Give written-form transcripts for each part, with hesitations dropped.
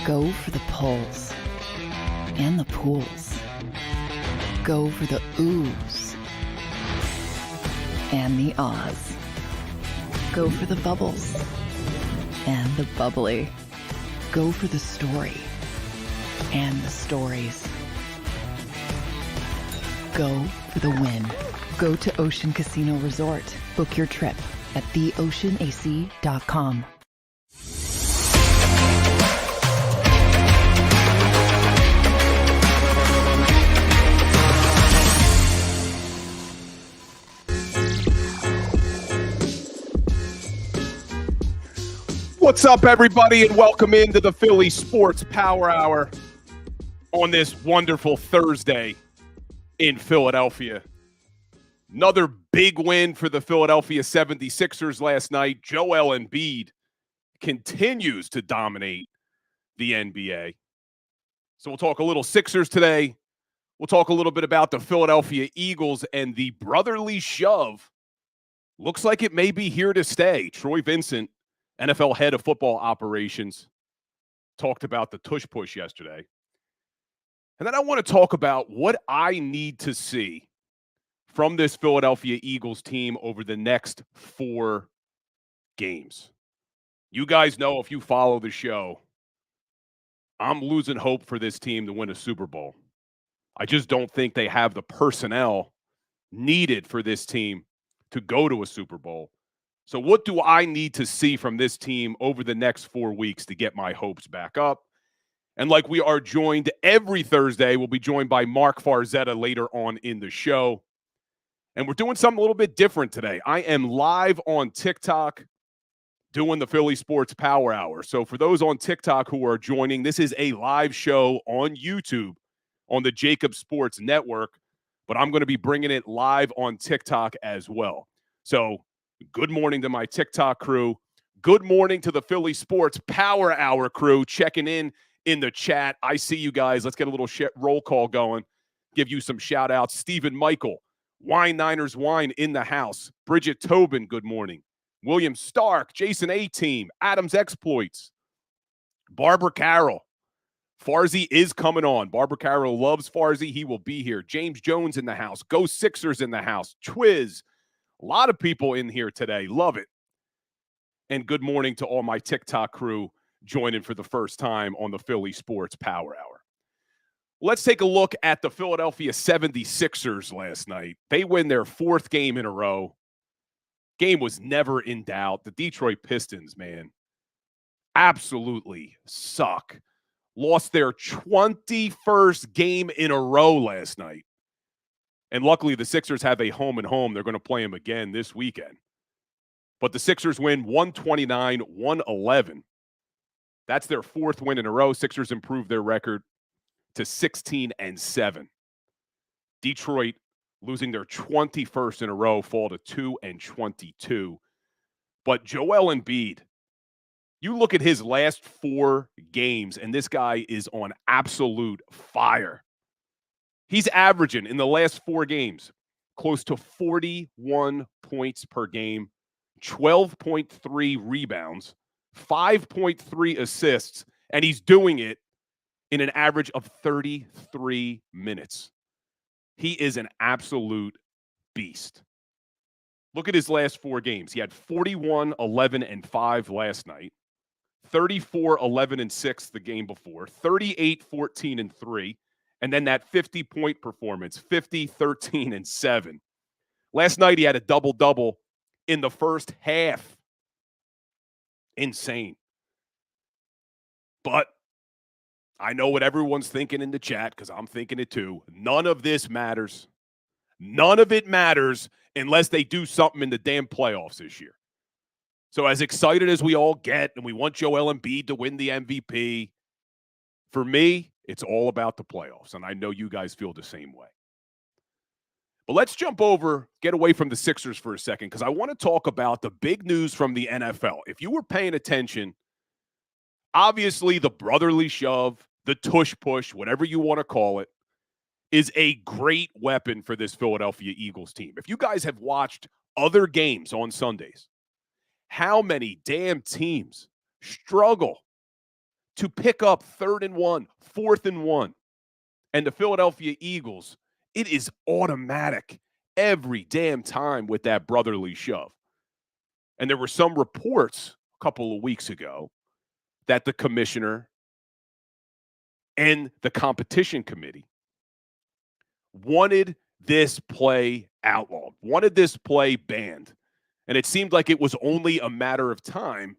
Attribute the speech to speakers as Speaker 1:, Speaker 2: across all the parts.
Speaker 1: Go for the pulls and the pools. Go for the oohs and the ahs. Go for the bubbles and the bubbly. Go for the story and the stories. Go for the win. Go to Ocean Casino Resort. Book your trip at theoceanac.com.
Speaker 2: What's up, everybody, and welcome into the Philly Sports Power Hour on this wonderful Thursday in Philadelphia. Another big win for the Philadelphia 76ers last night. Joel Embiid continues to dominate the NBA. So we'll talk a little Sixers today. We'll talk a little bit about the Philadelphia Eagles and the brotherly shove. Looks like it may be here to stay. Troy Vincent, NFL head of football operations, talked about the tush push yesterday. And then I want to talk about what I need to see from this Philadelphia Eagles team over the next 4 games. You guys know, if you follow the show, I'm losing hope for this team to win a Super Bowl. I just don't think they have the personnel needed for this team to go to a Super Bowl. So what do I need to see from this team over the next 4 weeks to get my hopes back up? And like we are joined every Thursday, we'll be joined by Mark Farzetta later on in the show. And we're doing something a little bit different today. I am live on TikTok doing the Philly Sports Power Hour. So for those on TikTok who are joining, this is a live show on YouTube on the JAKIB Sports Network, but I'm going to be bringing it live on TikTok as well. So good morning to my TikTok crew. Good morning to the Philly Sports Power Hour crew checking in the chat. I see you guys. Let's get a little roll call going. Give you some shout outs. Stephen Michael, Wine Niners Wine in the house. Bridget Tobin, good morning. William Stark, Jason A-Team, Adams Exploits. Barbara Carroll. Farzy is coming on. Barbara Carroll loves Farzy. He will be here. James Jones in the house. Go Sixers in the house. Twiz. A lot of people in here today. Love it. And good morning to all my TikTok crew joining for the first time on the Philly Sports Power Hour. Let's take a look at the Philadelphia 76ers last night. They win their 4th game in a row. Game was never in doubt. The Detroit Pistons, man, absolutely suck. Lost their 21st game in a row last night. And luckily, the Sixers have a home and home. They're going to play them again this weekend. But the Sixers win 129-111. That's their 4th win in a row. Sixers improved their record to 16-7. Detroit losing their 21st in a row, fall to 2-22. But Joel Embiid, you look at his last 4 games, and this guy is on absolute fire. He's averaging in the last 4 games close to 41 points per game, 12.3 rebounds, 5.3 assists, and he's doing it in an average of 33 minutes. He is an absolute beast. Look at his last 4 games. He had 41, 11, and 5 last night, 34, 11, and 6 the game before, 38, 14, and 3. And then that 50-point performance, 50, 13, and 7. Last night, he had a double-double in the first half. Insane. But I know what everyone's thinking in the chat, because I'm thinking it too. None of this matters. None of it matters unless they do something in the damn playoffs this year. So as excited as we all get, and we want Joel Embiid to win the MVP, for me, it's all about the playoffs, and I know you guys feel the same way. But let's jump over, get away from the Sixers for a second, because I want to talk about the big news from the NFL. If you were paying attention, obviously the brotherly shove, the tush push, whatever you want to call it, is a great weapon for this Philadelphia Eagles team. If you guys have watched other games on Sundays, how many damn teams struggle to pick up 3rd and 1, 4th and 1. And the Philadelphia Eagles, it is automatic every damn time with that brotherly shove. And there were some reports a couple of weeks ago that the commissioner and the competition committee wanted this play outlawed, wanted this play banned. And it seemed like it was only a matter of time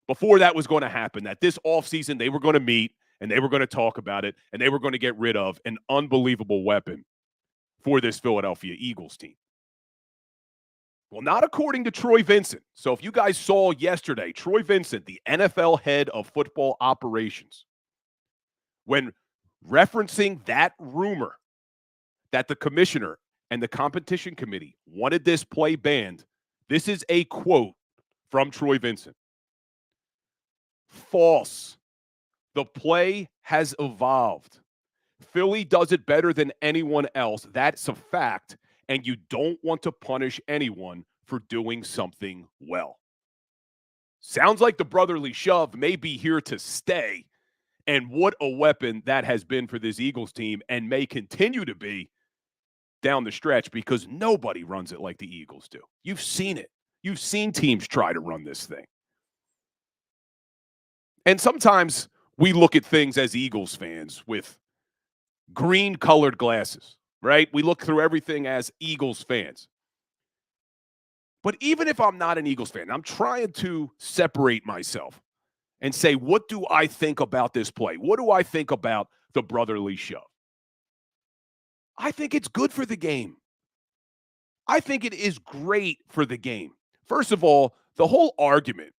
Speaker 2: before that was going to happen, that this offseason they were going to meet and they were going to talk about it and they were going to get rid of an unbelievable weapon for this Philadelphia Eagles team. Well, not according to Troy Vincent. So if you guys saw yesterday, Troy Vincent, the NFL head of football operations, when referencing that rumor that the commissioner and the competition committee wanted this play banned, this is a quote from Troy Vincent. False. The play has evolved. Philly does it better than anyone else. That's a fact. And you don't want to punish anyone for doing something well. Sounds like the brotherly shove may be here to stay. And what a weapon that has been for this Eagles team and may continue to be down the stretch, because nobody runs it like the Eagles do. You've seen it. You've seen teams try to run this thing. And sometimes we look at things as Eagles fans with green-colored glasses, right? We look through everything as Eagles fans. But even if I'm not an Eagles fan, I'm trying to separate myself and say, what do I think about this play? What do I think about the brotherly shove? I think it's good for the game. I think it is great for the game. First of all, the whole argument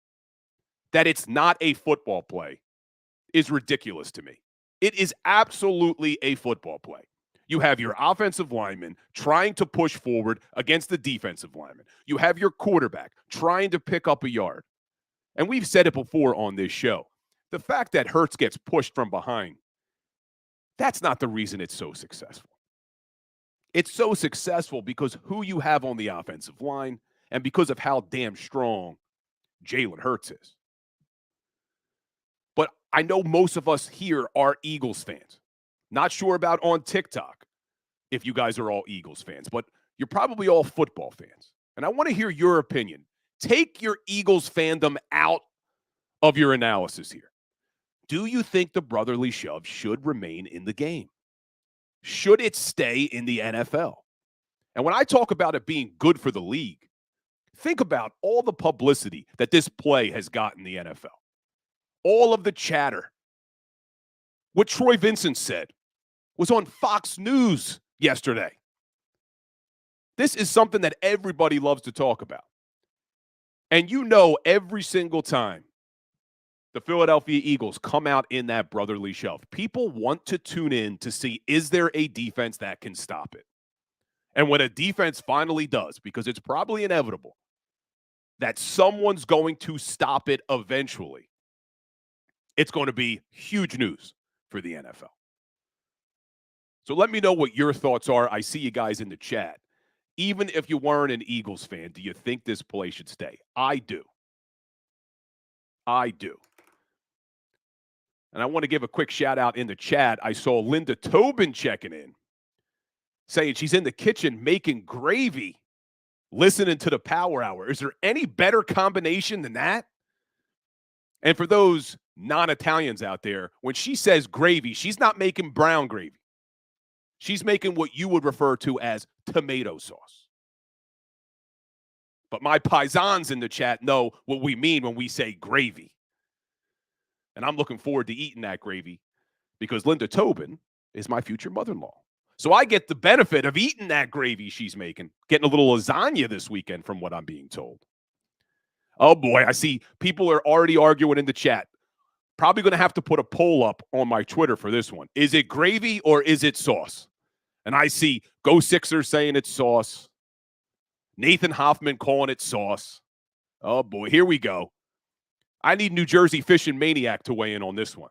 Speaker 2: that it's not a football play is ridiculous to me. It is absolutely a football play. You have your offensive lineman trying to push forward against the defensive lineman. You have your quarterback trying to pick up a yard. And we've said it before on this show. The fact that Hurts gets pushed from behind, that's not the reason it's so successful. It's so successful because who you have on the offensive line and because of how damn strong Jalen Hurts is. But I know most of us here are Eagles fans. Not sure about on TikTok if you guys are all Eagles fans, but you're probably all football fans. And I want to hear your opinion. Take your Eagles fandom out of your analysis here. Do you think the brotherly shove should remain in the game? Should it stay in the NFL? And when I talk about it being good for the league, think about all the publicity that this play has gotten the NFL. All of the chatter. What Troy Vincent said was on Fox News yesterday. This is something that everybody loves to talk about. And you know, every single time the Philadelphia Eagles come out in that brotherly shove, people want to tune in to see, is there a defense that can stop it? And when a defense finally does, because it's probably inevitable that someone's going to stop it eventually, it's going to be huge news for the NFL. So let me know what your thoughts are. I see you guys in the chat. Even if you weren't an Eagles fan, do you think this play should stay? I do. I do. And I want to give a quick shout out in the chat. I saw Linda Tobin checking in, saying she's in the kitchen making gravy, listening to the Power Hour. Is there any better combination than that? And for those non-Italians out there, when she says gravy, she's not making brown gravy. She's making what you would refer to as tomato sauce. But my paisans in the chat know what we mean when we say gravy. And I'm looking forward to eating that gravy because Linda Tobin is my future mother-in-law. So I get the benefit of eating that gravy she's making, getting a little lasagna this weekend from what I'm being told. Oh, boy, I see people are already arguing in the chat. Probably going to have to put a poll up on my Twitter for this one. Is it gravy or is it sauce? And I see Go Sixers saying it's sauce. Nathan Hoffman calling it sauce. Oh, boy, here we go. I need New Jersey Fishing Maniac to weigh in on this one.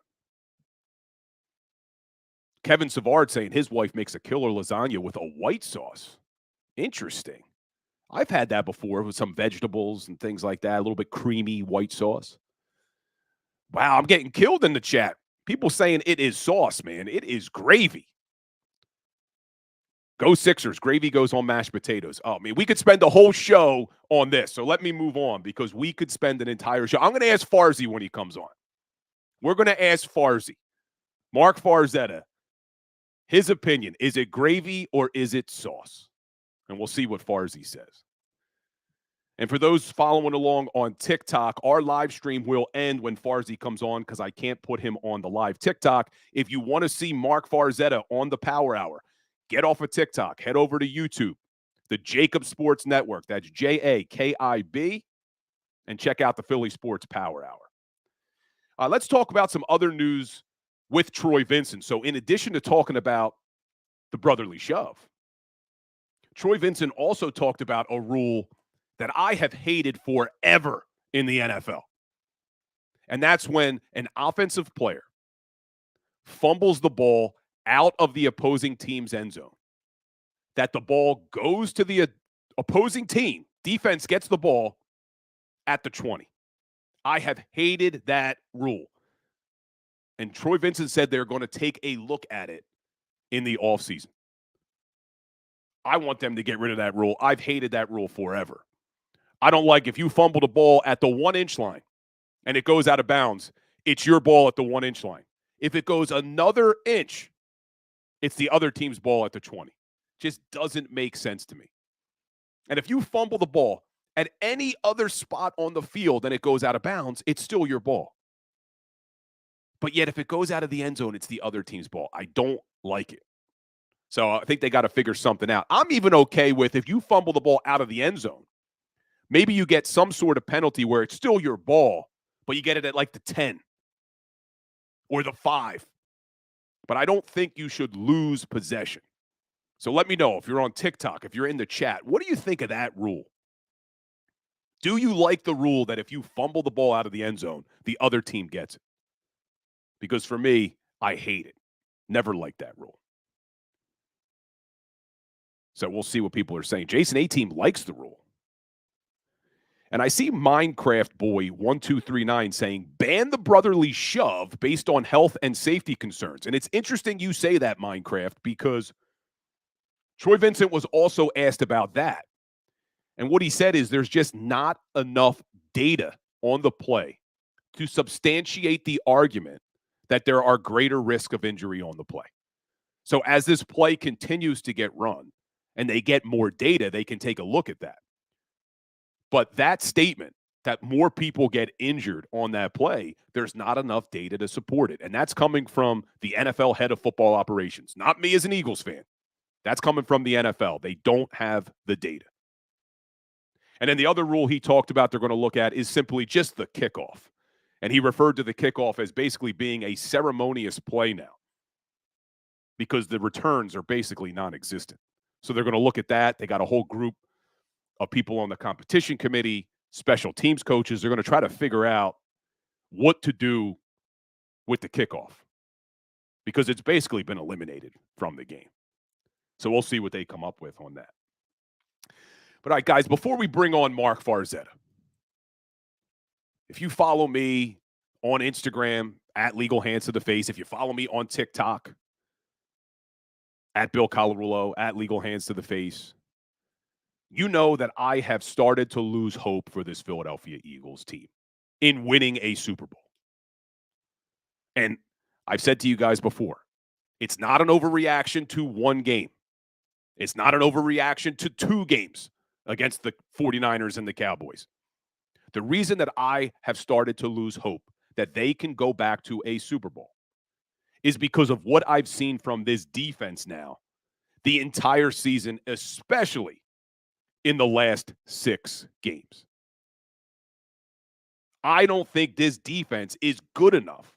Speaker 2: Kevin Savard saying his wife makes a killer lasagna with a white sauce. Interesting. I've had that before with some vegetables and things like that, a little bit creamy white sauce. Wow, I'm getting killed in the chat. People saying it is sauce, man. It is gravy. Go Sixers. Gravy goes on mashed potatoes. Oh, man, we could spend the whole show on this. So let me move on because we could spend an entire show. I'm going to ask Farzy when he comes on. We're going to ask Farzy, Mark Farzetta, his opinion. Is it gravy or is it sauce? And we'll see what Farzy says. And for those following along on TikTok, our live stream will end when Farzy comes on because I can't put him on the live TikTok. If you want to see Mark Farzetta on the Power Hour, get off of TikTok. Head over to YouTube, the JAKIB Sports Network. That's JAKIB. And check out the Philly Sports Power Hour. Let's talk about some other news with Troy Vincent. So in addition to talking about the brotherly shove, Troy Vincent also talked about a rule that I have hated forever in the NFL. And that's when an offensive player fumbles the ball out of the opposing team's end zone, that the ball goes to the opposing team. Defense gets the ball at the 20. I have hated that rule. And Troy Vincent said they're going to take a look at it in the offseason. I want them to get rid of that rule. I've hated that rule forever. I don't like if you fumble the ball at the 1-inch line and it goes out of bounds, it's your ball at the 1-inch line. If it goes another inch, it's the other team's ball at the 20. Just doesn't make sense to me. And if you fumble the ball at any other spot on the field and it goes out of bounds, it's still your ball. But yet if it goes out of the end zone, it's the other team's ball. I don't like it. So I think they got to figure something out. I'm even okay with if you fumble the ball out of the end zone, maybe you get some sort of penalty where it's still your ball, but you get it at like the 10 or the 5. But I don't think you should lose possession. So let me know if you're on TikTok, if you're in the chat, what do you think of that rule? Do you like the rule that if you fumble the ball out of the end zone, the other team gets it? Because for me, I hate it. Never liked that rule. So we'll see what people are saying. Jason A-Team likes the rule. And I see Minecraft Boy 1239 saying, ban the brotherly shove based on health and safety concerns. And it's interesting you say that, Minecraft, because Troy Vincent was also asked about that. And what he said is there's just not enough data on the play to substantiate the argument that there are greater risk of injury on the play. So as this play continues to get run and they get more data, they can take a look at that. But that statement that more people get injured on that play, there's not enough data to support it. And that's coming from the NFL head of football operations, not me as an Eagles fan. That's coming from the NFL. They don't have the data. And then the other rule he talked about they're going to look at is simply just the kickoff. And he referred to the kickoff as basically being a ceremonious play now because the returns are basically non-existent. So they're going to look at that. They got a whole group of people on the competition committee, special teams coaches. They're going to try to figure out what to do with the kickoff because it's basically been eliminated from the game. So we'll see what they come up with on that. But all right, guys, before we bring on Mark Farzetta, if you follow me on Instagram at Legal Hands to the Face, if you follow me on TikTok at Bill Colarulo, at Legal Hands to the Face, you know that I have started to lose hope for this Philadelphia Eagles team in winning a Super Bowl. And I've said to you guys before, it's not an overreaction to one game. It's not an overreaction to 2 games against the 49ers and the Cowboys. The reason that I have started to lose hope that they can go back to a Super Bowl is because of what I've seen from this defense now the entire season, especially in the last 6 games. I don't think this defense is good enough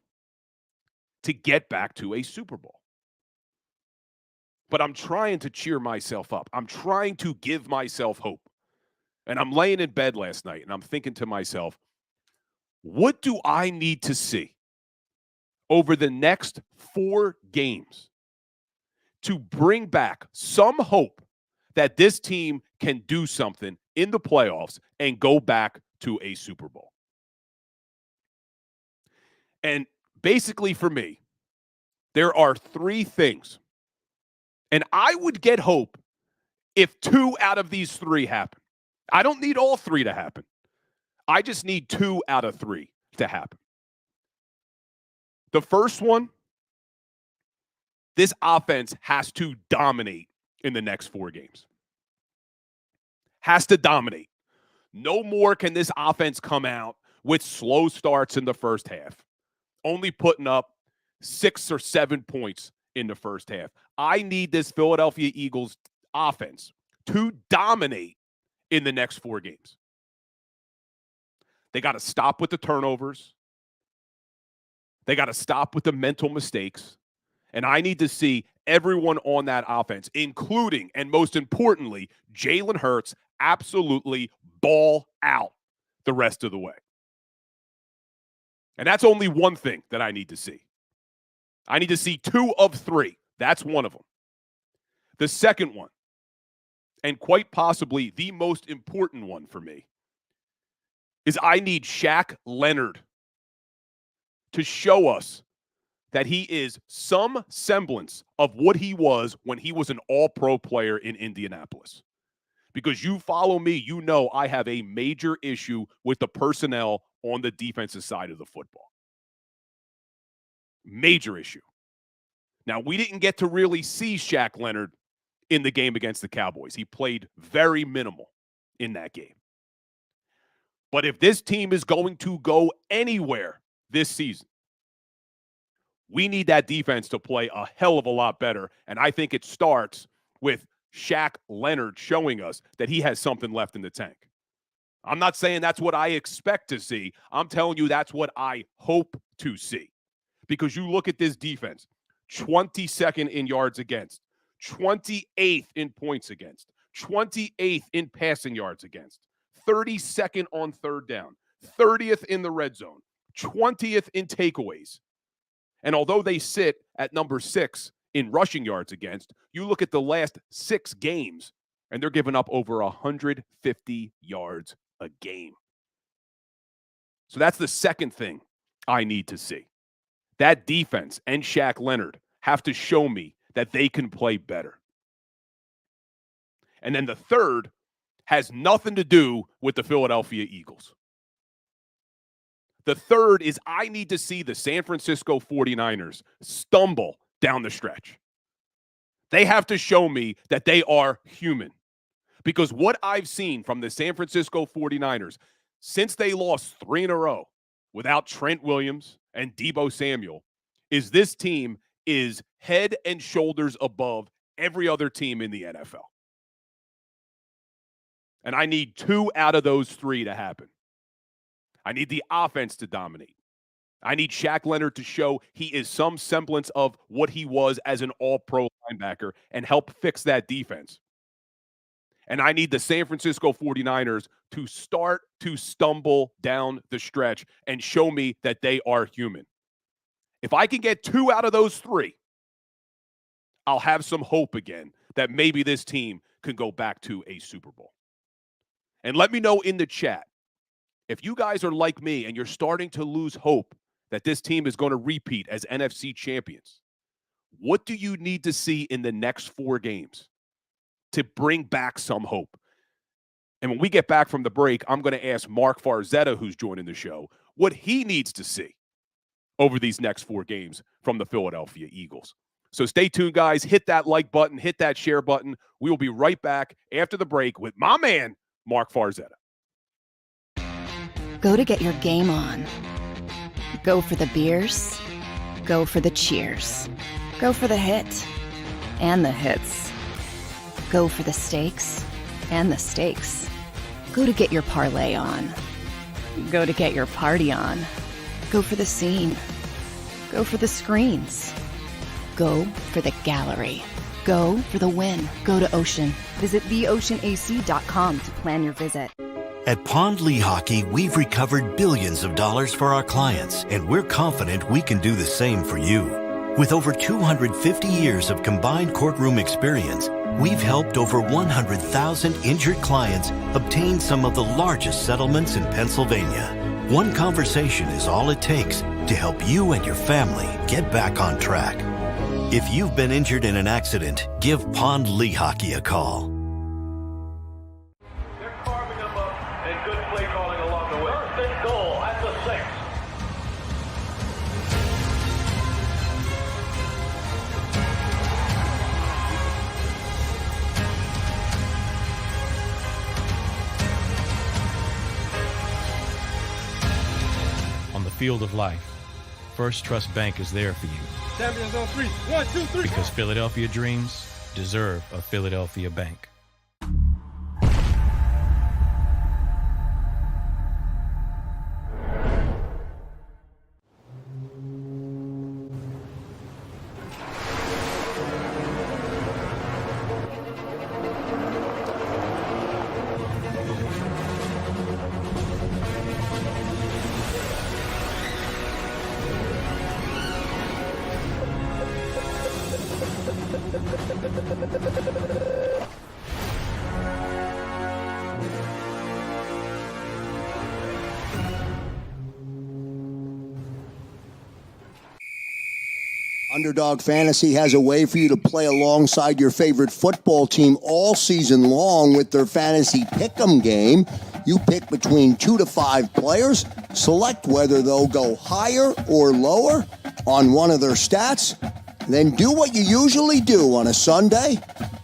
Speaker 2: to get back to a Super Bowl. But I'm trying to cheer myself up. I'm trying to give myself hope. And I'm laying in bed last night, and I'm thinking to myself, what do I need to see over the next 4 games to bring back some hope that this team can do something in the playoffs and go back to a Super Bowl? And basically for me, there are three things. And I would get hope if 2 out of these 3 happen. I don't need all 3 to happen. I just need 2 out of 3 to happen. The first one, this offense has to dominate in the next 4 games. Has to dominate. No more can this offense come out with slow starts in the first half, only putting up 6 or 7 points in the first half. I need this Philadelphia Eagles offense to dominate in the next 4 games. They got to stop with the turnovers. They got to stop with the mental mistakes. And I need to see everyone on that offense, including, and most importantly, Jalen Hurts, absolutely ball out the rest of the way. And that's only one thing that I need to see. I need to see 2 of 3. That's one of them. The second one, and quite possibly the most important one for me, is I need Shaq Leonard to show us that he is some semblance of what he was when he was an all-pro player in Indianapolis. Because you follow me, you know I have a major issue with the personnel on the defensive side of the football. Major issue. Now, we didn't get to really see Shaq Leonard in the game against the Cowboys. He played very minimal in that game. But if this team is going to go anywhere this season, we need that defense to play a hell of a lot better. And I think it starts with Shaq Leonard showing us that he has something left in the tank. I'm not saying that's what I expect to see. I'm telling you that's what I hope to see. Because you look at this defense, 22nd in yards against, 28th in points against, 28th in passing yards against, 32nd on third down, 30th in the red zone, 20th in takeaways. And although they sit at number 6 in rushing yards against, you look at the last 6 games, and they're giving up over 150 yards a game. So that's the second thing I need to see. That defense and Shaq Leonard have to show me that they can play better. And then the third has nothing to do with the Philadelphia Eagles. The third is I need to see the San Francisco 49ers stumble down the stretch. They have to show me that they are human. Because what I've seen from the San Francisco 49ers since they lost 3 in a row without Trent Williams and Deebo Samuel is this team is head and shoulders above every other team in the NFL. And I need 2 out of those 3 to happen. I need the offense to dominate. I need Shaq Leonard to show he is some semblance of what he was as an all-pro linebacker and help fix that defense. And I need the San Francisco 49ers to start to stumble down the stretch and show me that they are human. If I can get 2 out of those 3, I'll have some hope again that maybe this team can go back to a Super Bowl. And let me know in the chat, if you guys are like me and you're starting to lose hope that this team is going to repeat as NFC champions, what do you need to see in the next 4 games to bring back some hope? And when we get back from the break, I'm going to ask Mark Farzetta, who's joining the show, what he needs to see over these next 4 games from the Philadelphia Eagles. So stay tuned, guys. Hit that like button. Hit that share button. We will be right back after the break with my man, Mark Farzetta.
Speaker 1: Go to get your game on. Go for the beers. Go for the cheers. Go for the hit and the hits. Go for the stakes and the stakes. Go to get your parlay on. Go to get your party on. Go for the scene. Go for the screens. Go for the gallery. Go for the win. Go to Ocean. Visit theoceanac.com to plan your visit.
Speaker 3: At Pond Lehocky, we've recovered billions of dollars for our clients, and we're confident we can do the same for you. With over 250 years of combined courtroom experience, we've helped over 100,000 injured clients obtain some of the largest settlements in Pennsylvania. One conversation is all it takes to help you and your family get back on track. If you've been injured in an accident, give Pond Lehocky a call.
Speaker 4: They're carving them up and good play calling along the way. First and goal at the 6.
Speaker 5: On the field of life, First Trust Bank is there for you.
Speaker 6: Champions on 3. 1, 2, 3.
Speaker 5: Because Philadelphia dreams deserve a Philadelphia bank.
Speaker 7: Underdog Fantasy has a way for you to play alongside your favorite football team all season long with their Fantasy Pick'em game. You pick between 2 to 5 players, select whether they'll go higher or lower on one of their stats, then do what you usually do on a Sunday,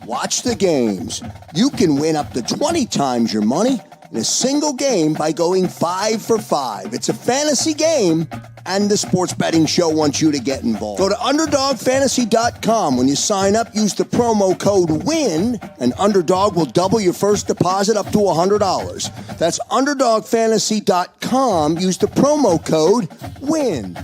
Speaker 7: watch the games. You can win up to 20 times your money in a single game by going 5 for 5. It's a fantasy game, and the Sports Betting Show wants you to get involved. Go to UnderdogFantasy.com. When you sign up, use the promo code WIN, and Underdog will double your first deposit up to $100. That's UnderdogFantasy.com. Use the promo code WIN.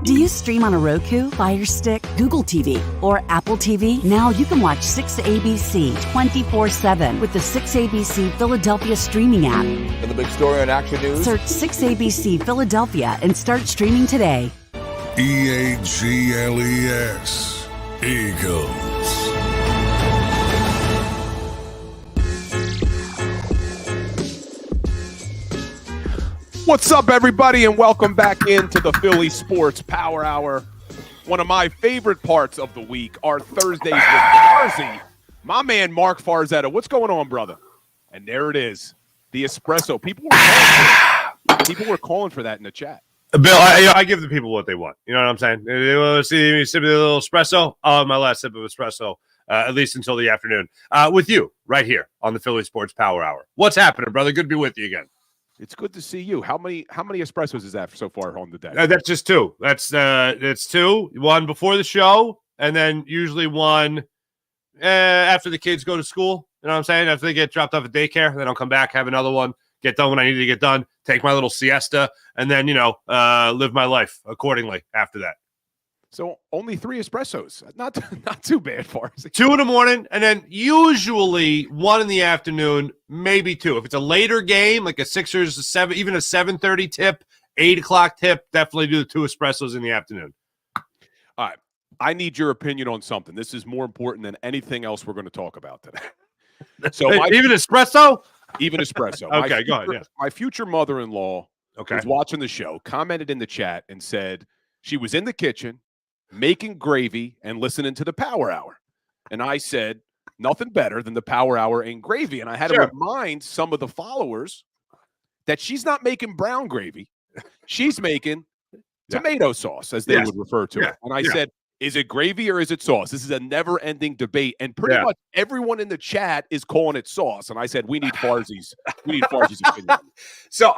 Speaker 8: Do you stream on a Roku, Fire Stick, Google TV, or Apple TV? Now you can watch 6ABC 24/7 with the 6ABC Philadelphia streaming app.
Speaker 9: And the big story on Action News?
Speaker 8: Search 6ABC Philadelphia and start streaming today.
Speaker 10: EAGLES. Eagles.
Speaker 2: What's up, everybody, and welcome back into the Philly Sports Power Hour. One of my favorite parts of the week are Thursdays with Farzi. My man, Mark Farzetta. What's going on, brother? And there it is, the espresso. People were calling for that in the chat.
Speaker 6: Bill, I give the people what they want. You know what I'm saying? They want to see me sip a little espresso. I'll have my last sip of espresso, at least until the afternoon. With you, right here on the Philly Sports Power Hour. What's happening, brother? Good to be with you again.
Speaker 2: It's good to see you. How many espressos is that so far on the day?
Speaker 6: That's just 2. That's 2. One before the show, and then usually one after the kids go to school. You know what I'm saying? After they get dropped off at daycare, then I'll come back, have another one, get done when I need to get done, take my little siesta, and then live my life accordingly after that.
Speaker 2: So only 3 espressos. Not too bad, Farzi.
Speaker 6: 2 in the morning, and then usually 1 in the afternoon, maybe 2. If it's a later game, like a Sixers, a 7, even a 7:30 tip, 8 o'clock tip, definitely do the 2 espressos in the afternoon.
Speaker 2: All right. I need your opinion on something. This is more important than anything else we're going to talk about today. So
Speaker 6: even espresso?
Speaker 2: Even espresso.
Speaker 6: Okay, go ahead. Yeah.
Speaker 2: My future mother-in-law was watching the show, commented in the chat, and said she was in the kitchen making gravy and listening to the Power Hour. And I said, nothing better than the Power Hour and gravy. And I had to remind some of the followers that she's not making brown gravy. She's making tomato sauce, as they would refer to it. And I said, is it gravy or is it sauce? This is a never-ending debate. And pretty much everyone in the chat is calling it sauce. And I said, we need Farzi's opinion.
Speaker 6: So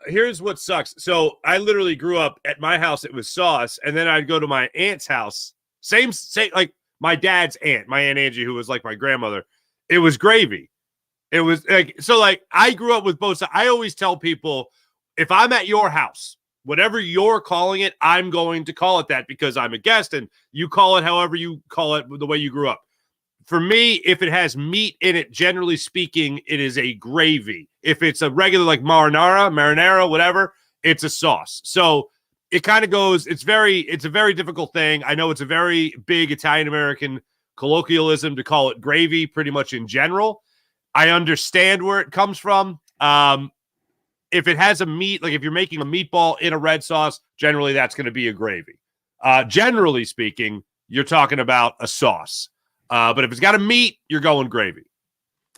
Speaker 6: here's what sucks. So I literally grew up at my house, it was sauce. And then I'd go to my aunt's house. Same, like my dad's aunt, my Aunt Angie, who was like my grandmother. It was gravy. It was like, so like I grew up with both sides. I always tell people, if I'm at your house, whatever you're calling it, I'm going to call it that because I'm a guest, and you call it however you call it the way you grew up. For me, if it has meat in it, generally speaking, it is a gravy. If it's a regular like marinara, whatever, it's a sauce. So it kind of goes, it's a very difficult thing. I know it's a very big Italian-American colloquialism to call it gravy pretty much in general. I understand where it comes from. if it has a meat, like if you're making a meatball in a red sauce, generally that's going to be a gravy. Generally speaking, you're talking about a sauce. But if it's got a meat, you're going gravy.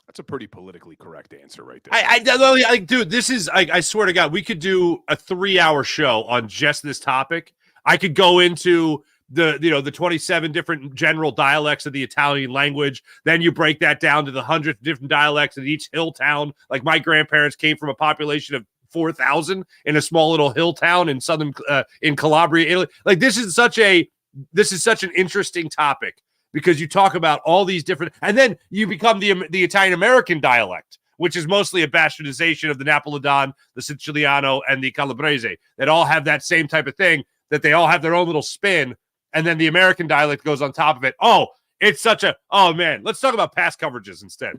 Speaker 2: That's a pretty politically correct answer right there.
Speaker 6: Dude, this is, I swear to God, we could do a 3-hour show on just this topic. I could go into the 27 different general dialects of the Italian language. Then you break that down to the 100 different dialects of each hill town. Like my grandparents came from a population of 4,000 in a small little hill town in in Calabria, Italy. Like this is such an interesting topic. Because you talk about all these different, and then you become the Italian-American dialect, which is mostly a bastardization of the Napolitan, the Siciliano, and the Calabrese, that all have that same type of thing, that they all have their own little spin, and then the American dialect goes on top of it. Oh, it's man, let's talk about past coverages instead.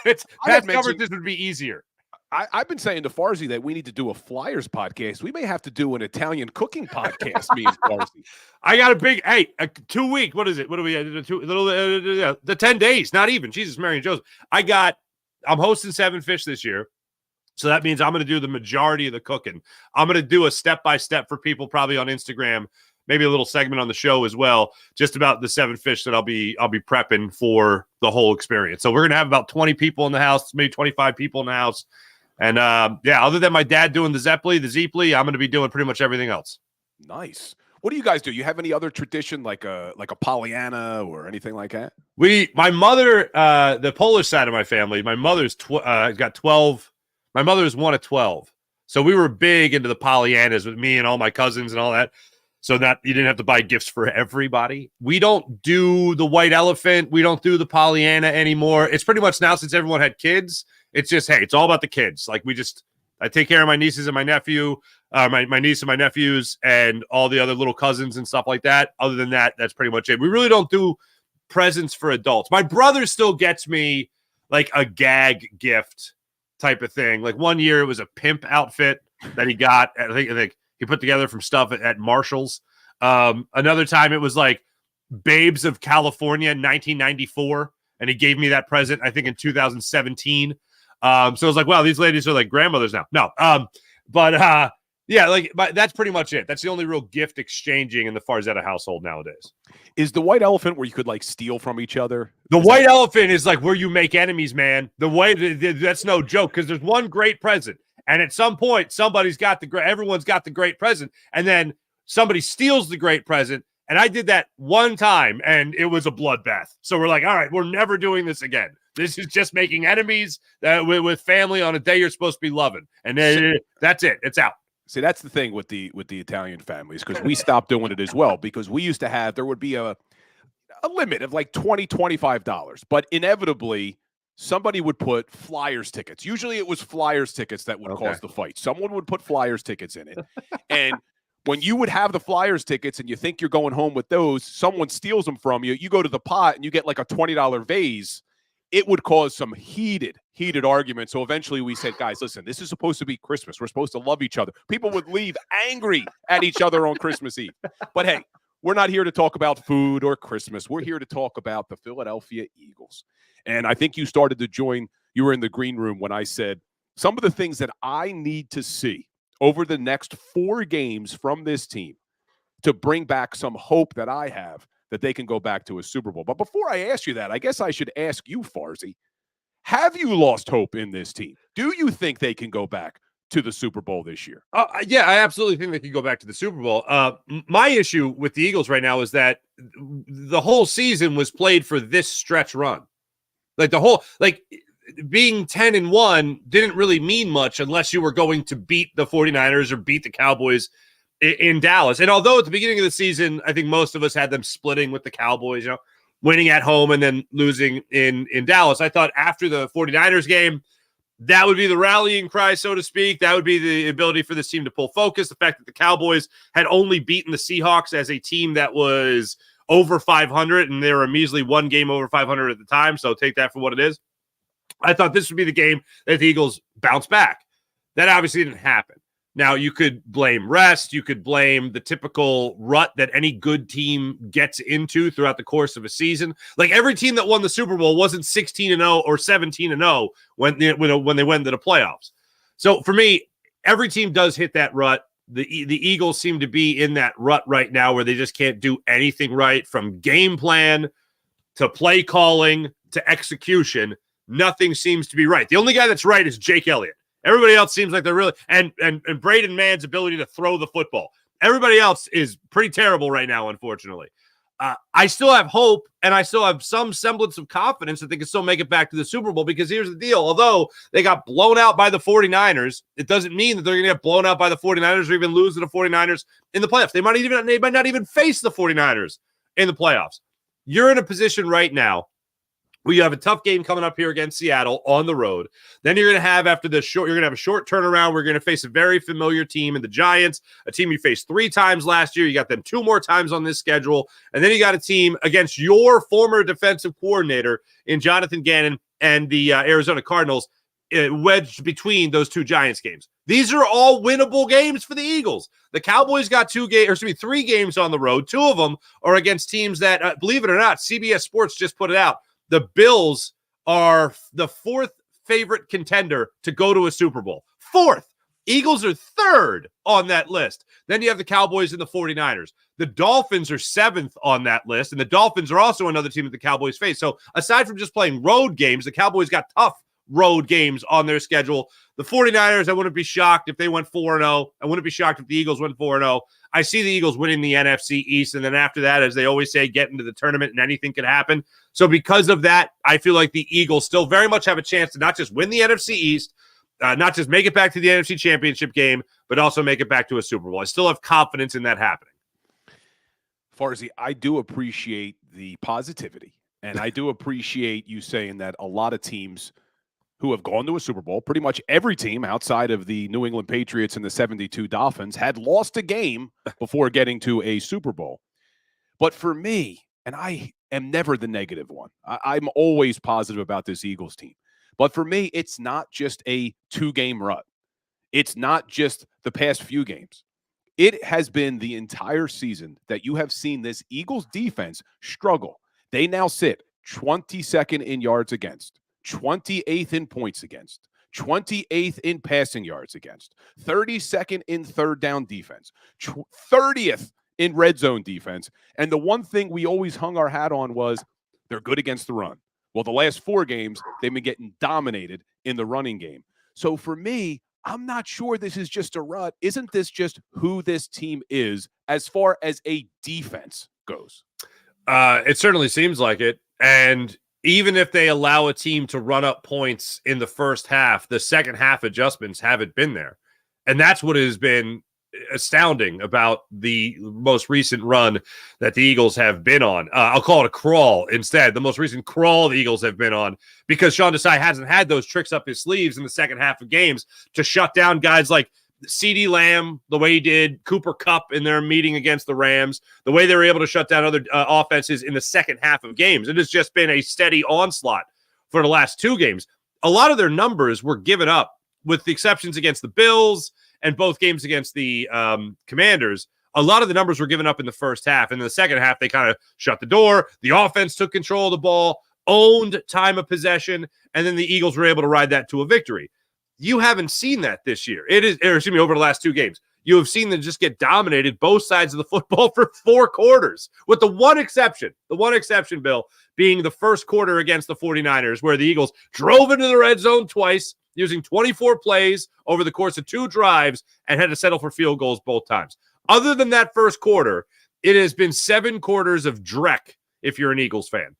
Speaker 6: Past coverages would be easier.
Speaker 2: I've been saying to Farzy that we need to do a Flyers podcast. We may have to do an Italian cooking podcast, me and Farzy.
Speaker 6: I got a 2 week. What is it? What do we the 10 days? Not even. Jesus, Mary and Joseph. I'm hosting 7 Fish this year. So that means I'm going to do the majority of the cooking. I'm going to do a step-by-step for people probably on Instagram, maybe a little segment on the show as well, just about the 7 Fish that I'll be prepping for the whole experience. So we're going to have about 20 people in the house, maybe 25 people in the house. And other than my dad doing the Zeppeli, I'm going to be doing pretty much everything else.
Speaker 2: Nice. What do you guys do? You have any other tradition like a Pollyanna or anything like that?
Speaker 6: My mother, the Polish side of my family, my mother's got 12. My mother is one of 12. So we were big into the Pollyannas with me and all my cousins and all that. So that you didn't have to buy gifts for everybody. We don't do the white elephant. We don't do the Pollyanna anymore. It's pretty much now, since everyone had kids, it's just, hey, it's all about the kids. Like I take care of my nieces and my nephew, my niece and my nephews, and all the other little cousins and stuff like that. Other than that, that's pretty much it. We really don't do presents for adults. My brother still gets me like a gag gift type of thing. Like one year it was a pimp outfit that he got. I think he put together from stuff at Marshall's. Another time it was like Babes of California 1994, and he gave me that present, I think, in 2017. So I was like, wow, these ladies are like grandmothers now. No. That's pretty much it. That's the only real gift exchanging in the Farzetta household nowadays.
Speaker 2: Is the white elephant where you could like steal from each other?
Speaker 6: The white elephant is like where you make enemies, man. That's no joke, because there's one great present. And at some point, everyone's got the great present, and then somebody steals the great present. And I did that one time, and it was a bloodbath. So we're like, all right, we're never doing this again. This is just making enemies with family on a day you're supposed to be loving. And then that's it. It's out.
Speaker 2: See, that's the thing with the Italian families, because we stopped doing it as well, because we used to have, there would be a limit of like $20, $25, but inevitably somebody would put Flyers tickets. Usually it was Flyers tickets that would cause the fight. Someone would put Flyers tickets in it. And when you would have the Flyers tickets and you think you're going home with those, someone steals them from you, you go to the pot and you get like a $20 vase. It would cause some heated arguments. So eventually we said, guys, listen, this is supposed to be Christmas. We're supposed to love each other. People would leave angry at each other on Christmas Eve. But hey, we're not here to talk about food or Christmas. We're here to talk about the Philadelphia Eagles. And I think you started to join, you were in the green room when I said some of the things that I need to see over the next 4 games from this team to bring back some hope that I have that they can go back to a Super Bowl. But before I ask you that, I guess I should ask you, Farzy, have you lost hope in this team? Do you think they can go back to the Super Bowl this year?
Speaker 6: Yeah, I absolutely think they can go back to the Super Bowl. My issue with the Eagles right now is that the whole season was played for this stretch run. Being 10-1 didn't really mean much unless you were going to beat the 49ers or beat the Cowboys in Dallas. And although at the beginning of the season, I think most of us had them splitting with the Cowboys, winning at home and then losing in Dallas, I thought after the 49ers game, that would be the rallying cry, so to speak. That would be the ability for this team to pull focus. The fact that the Cowboys had only beaten the Seahawks as a team that was over 500, and they were a measly 1 game over 500 at the time. So take that for what it is. I thought this would be the game that the Eagles bounce back. That obviously didn't happen. Now, you could blame rest. You could blame the typical rut that any good team gets into throughout the course of a season. Like every team that won the Super Bowl wasn't 16-0 or 17-0 when they went to the playoffs. So for me, every team does hit that rut. The Eagles seem to be in that rut right now where they just can't do anything right, from game plan to play calling to execution. Nothing seems to be right. The only guy that's right is Jake Elliott. Everybody else seems like they're really and Braden Mann's ability to throw the football. Everybody else is pretty terrible right now, unfortunately. I still have hope, and I still have some semblance of confidence that they can still make it back to the Super Bowl, because here's the deal. Although they got blown out by the 49ers, it doesn't mean that they're going to get blown out by the 49ers or even lose to the 49ers in the playoffs. They might not even face the 49ers in the playoffs. You're in a position right now where you have a tough game coming up here against Seattle on the road. Then you're going to have, you're going to have a short turnaround. We're going to face a very familiar team in the Giants, a team you faced 3 times last year. You got them 2 more times on this schedule. And then you got a team against your former defensive coordinator in Jonathan Gannon and the Arizona Cardinals, wedged between those 2 Giants games. These are all winnable games for the Eagles. The Cowboys got 3 games on the road. 2 of them are against teams that, believe it or not, CBS Sports just put it out. The Bills are the 4th favorite contender to go to a Super Bowl. 4th. Eagles are 3rd on that list. Then you have the Cowboys and the 49ers. The Dolphins are 7th on that list, and the Dolphins are also another team that the Cowboys face. So aside from just playing road games, the Cowboys got tough road games on their schedule. The 49ers, I wouldn't be shocked if they went 4-0. I wouldn't be shocked if the Eagles went 4-0. I see the Eagles winning the NFC East, and then after that, as they always say, get into the tournament and anything can happen. So because of that, I feel like the Eagles still very much have a chance to not just win the NFC East, not just make it back to the NFC Championship game, but also make it back to a Super Bowl. I still have confidence in that happening.
Speaker 2: Farzy, I do appreciate the positivity, and I do appreciate you saying that a lot of teams who have gone to a Super Bowl, pretty much every team outside of the New England Patriots and the 72 Dolphins, had lost a game before getting to a Super Bowl. But for me, and I am never the negative one, I'm always positive about this Eagles team. But for me, it's not just a 2-game rut. It's not just the past few games. It has been the entire season that you have seen this Eagles defense struggle. They now sit 22nd in yards against, 28th in points against, 28th in passing yards against, 32nd in third down defense, 30th in red zone defense. And the one thing we always hung our hat on was they're good against the run. Well, the last 4 games, they've been getting dominated in the running game. So for me, I'm not sure this is just a rut. Isn't this just who this team is as far as a defense goes?
Speaker 6: It certainly seems like it. And even if they allow a team to run up points in the first half, the second half adjustments haven't been there. And that's what has been astounding about the most recent run that the Eagles have been on. I'll call it a crawl instead. The most recent crawl the Eagles have been on, because Sean Desai hasn't had those tricks up his sleeves in the second half of games to shut down guys like CeeDee Lamb, the way he did, Cooper Kupp in their meeting against the Rams, the way they were able to shut down other offenses in the second half of games. It has just been a steady onslaught for the last 2 games. A lot of their numbers were given up, with the exceptions against the Bills and both games against the Commanders. A lot of the numbers were given up in the first half. In the second half, they kind of shut the door. The offense took control of the ball, owned time of possession, and then the Eagles were able to ride that to a victory. You haven't seen that this year. Over the last 2 games. You have seen them just get dominated both sides of the football for 4 quarters, with the one exception, Bill, being the first quarter against the 49ers, where the Eagles drove into the red zone twice, using 24 plays over the course of 2 drives, and had to settle for field goals both times. Other than that first quarter, it has been 7 quarters of dreck if you're an Eagles fan.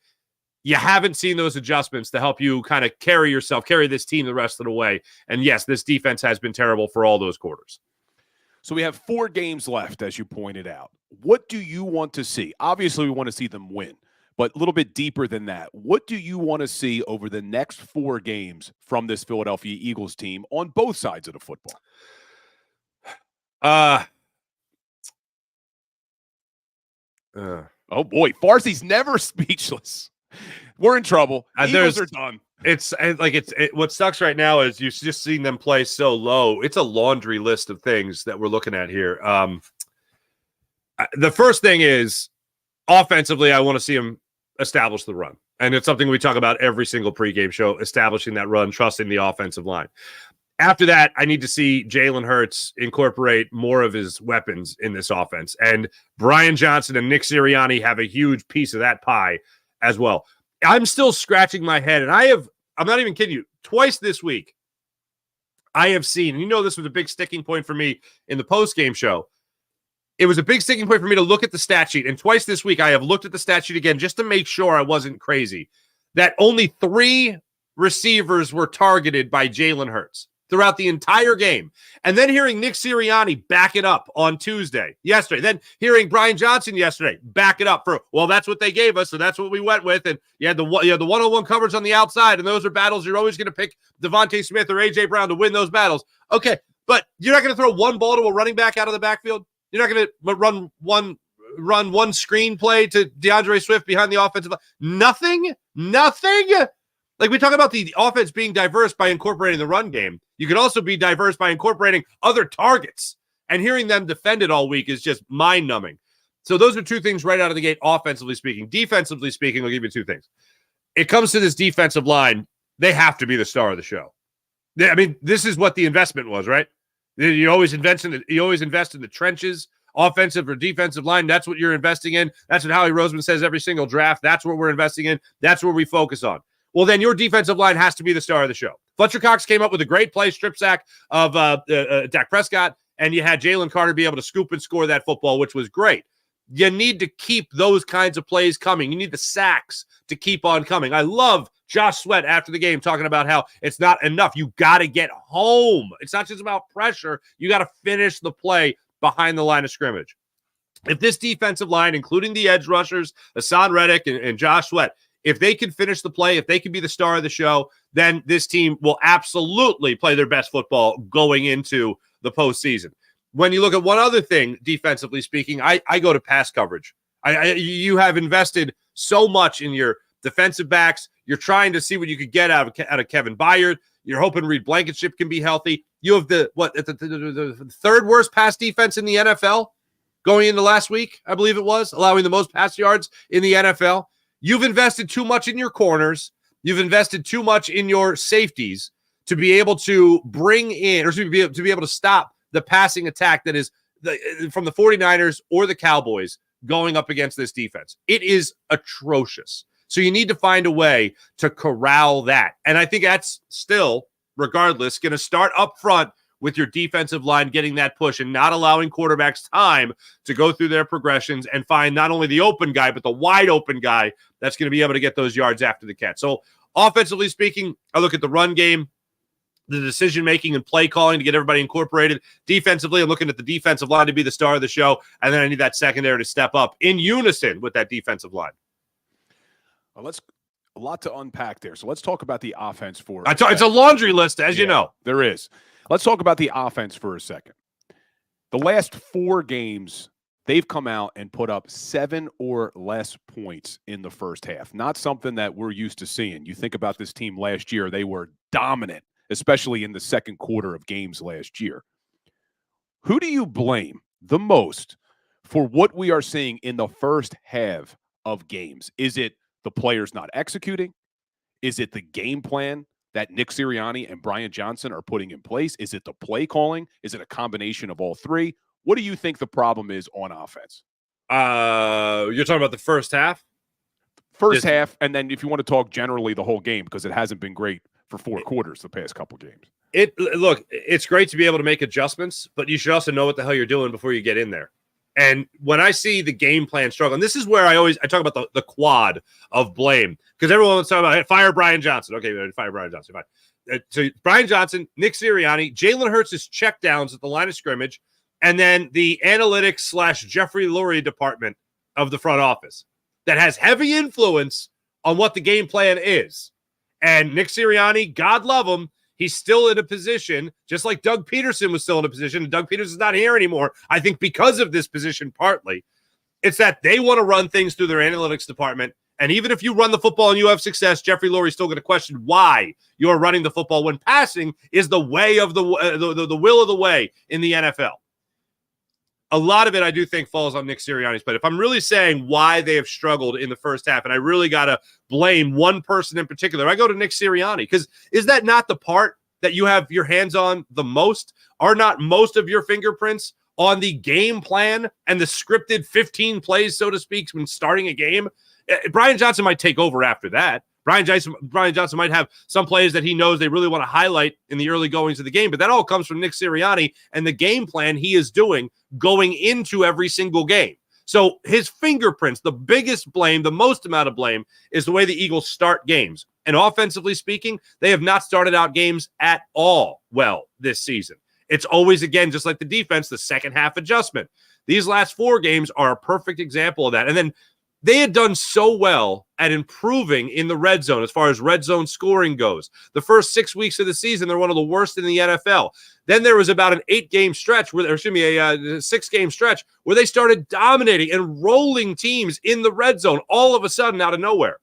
Speaker 6: You haven't seen those adjustments to help you kind of carry this team the rest of the way. And yes, this defense has been terrible for all those quarters.
Speaker 2: So we have 4 games left, as you pointed out. What do you want to see? Obviously, we want to see them win, but a little bit deeper than that. What do you want to see over the next 4 games from this Philadelphia Eagles team on both sides of the football? Oh boy, Farsi's never speechless. We're in trouble. Eagles are done.
Speaker 6: What sucks right now is you've just seen them play so low. It's a laundry list of things that we're looking at here. The first thing is, offensively, I want to see them establish the run. And it's something we talk about every single pregame show, establishing that run, trusting the offensive line. After that, I need to see Jalen Hurts incorporate more of his weapons in this offense. And Brian Johnson and Nick Sirianni have a huge piece of that pie as well. I'm still scratching my head, and I'm not even kidding you, twice this week, I have seen, and you know this was a big sticking point for me in the postgame show. It was a big sticking point for me to look at the stat sheet, and twice this week I have looked at the stat sheet again just to make sure I wasn't crazy, that only 3 receivers were targeted by Jalen Hurts throughout the entire game. And then hearing Nick Sirianni back it up on yesterday, then hearing Brian Johnson yesterday back it up for, well, that's what they gave us, so that's what we went with. And you had the one-on-one coverage on the outside, and those are battles you're always going to pick Devontae Smith or A.J. Brown to win those battles. Okay, but you're not going to throw one ball to a running back out of the backfield? You're not going to run one screen play to DeAndre Swift behind the offensive line? Nothing? Like, we talk about the offense being diverse by incorporating the run game. You can also be diverse by incorporating other targets. And hearing them defend it all week is just mind-numbing. So those are 2 things right out of the gate, offensively speaking. Defensively speaking, I'll give you 2 things. It comes to this defensive line, they have to be the star of the show. I mean, this is what the investment was, right? You always invest in the trenches, offensive or defensive line. That's what you're investing in. That's what Howie Roseman says every single draft. That's what we're investing in. That's where we focus on. Well, then your defensive line has to be the star of the show. Fletcher Cox came up with a great play, strip sack of Dak Prescott, and you had Jalen Carter be able to scoop and score that football, which was great. You need to keep those kinds of plays coming. You need the sacks to keep on coming. I love Josh Sweat after the game talking about how it's not enough. You got to get home. It's not just about pressure. You got to finish the play behind the line of scrimmage. If this defensive line, including the edge rushers, Hassan Reddick and Josh Sweat, if they can finish the play, if they can be the star of the show, then this team will absolutely play their best football going into the postseason. When you look at one other thing, defensively speaking, I go to pass coverage. You have invested so much in your defensive backs. You're trying to see what you could get out of Kevin Byard. You're hoping Reed Blankenship can be healthy. You have the 3rd worst pass defense in the NFL going into last week, I believe it was, allowing the most pass yards in the NFL. You've invested too much in your corners. You've invested too much in your safeties to be able to bring in or to be able to stop the passing attack that is from the 49ers or the Cowboys going up against this defense. It is atrocious. So you need to find a way to corral that. And I think that's still, regardless, going to start up front with your defensive line getting that push and not allowing quarterbacks time to go through their progressions and find not only the open guy, but the wide open guy that's going to be able to get those yards after the catch. So offensively speaking, I look at the run game, the decision-making and play calling to get everybody incorporated. Defensively, I'm looking at the defensive line to be the star of the show, and then I need that secondary to step up in unison with that defensive line.
Speaker 2: Well, a lot to unpack there. So let's talk about the offense for
Speaker 6: it's a laundry list, as you know.
Speaker 2: There is. Let's talk about the offense for a second. The last 4 games, they've come out and put up 7 or less points in the first half. Not something that we're used to seeing. You think about this team last year, they were dominant, especially in the second quarter of games last year. Who do you blame the most for what we are seeing in the first half of games? Is it the players not executing? Is it the game plan that Nick Sirianni and Brian Johnson are putting in place? Is it the play calling? Is it a combination of all 3? What do you think the problem is on offense?
Speaker 6: You're talking about the first half?
Speaker 2: First half, and then if you want to talk generally the whole game, because it hasn't been great for 4 quarters the past couple games.
Speaker 6: Look, it's great to be able to make adjustments, but you should also know what the hell you're doing before you get in there. And when I see the game plan struggle, and this is where I talk about the quad of blame, because everyone was talking about, hey, fire Brian Johnson. Okay, fire Brian Johnson. Fine. So Brian Johnson, Nick Sirianni, Jalen Hurts' checkdowns at the line of scrimmage, and then the analytics / Jeffrey Lurie department of the front office that has heavy influence on what the game plan is. And Nick Sirianni, God love him, he's still in a position, just like Doug Peterson was still in a position, and Doug Peterson's not here anymore, I think because of this position partly. It's that they want to run things through their analytics department, and even if you run the football and you have success, Jeffrey Lurie's still going to question why you're running the football when passing is the way of the will of the way in the NFL. A lot of it, I do think, falls on Nick Sirianni's plate. If I'm really saying why they have struggled in the first half, and I really got to blame one person in particular, I go to Nick Sirianni, because is that not the part that you have your hands on the most? Are not most of your fingerprints on the game plan and the scripted 15 plays, so to speak, when starting a game? Brian Johnson might take over after that. Brian Johnson might have some plays that he knows they really want to highlight in the early goings of the game, but that all comes from Nick Sirianni and the game plan he is doing going into every single game. So his fingerprints, the biggest blame, the most amount of blame, is the way the Eagles start games. And offensively speaking, they have not started out games at all well this season. It's always, again, just like the defense, the second half adjustment. These last 4 games are a perfect example of that. And then they had done so well at improving in the red zone as far as red zone scoring goes. The first 6 weeks of the season, they're one of the worst in the NFL. Then there was about an 8-game stretch, a 6-game stretch where they started dominating and rolling teams in the red zone all of a sudden out of nowhere.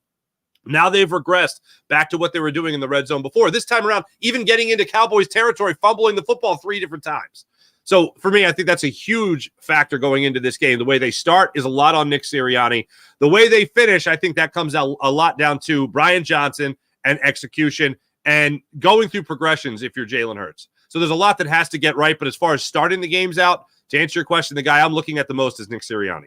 Speaker 6: Now they've regressed back to what they were doing in the red zone before. This time around, even getting into Cowboys territory, fumbling the football 3 different times. So for me, I think that's a huge factor going into this game. The way they start is a lot on Nick Sirianni. The way they finish, I think that comes out a lot down to Brian Johnson and execution and going through progressions if you're Jalen Hurts. So there's a lot that has to get right. But as far as starting the games out, to answer your question, the guy I'm looking at the most is Nick Sirianni.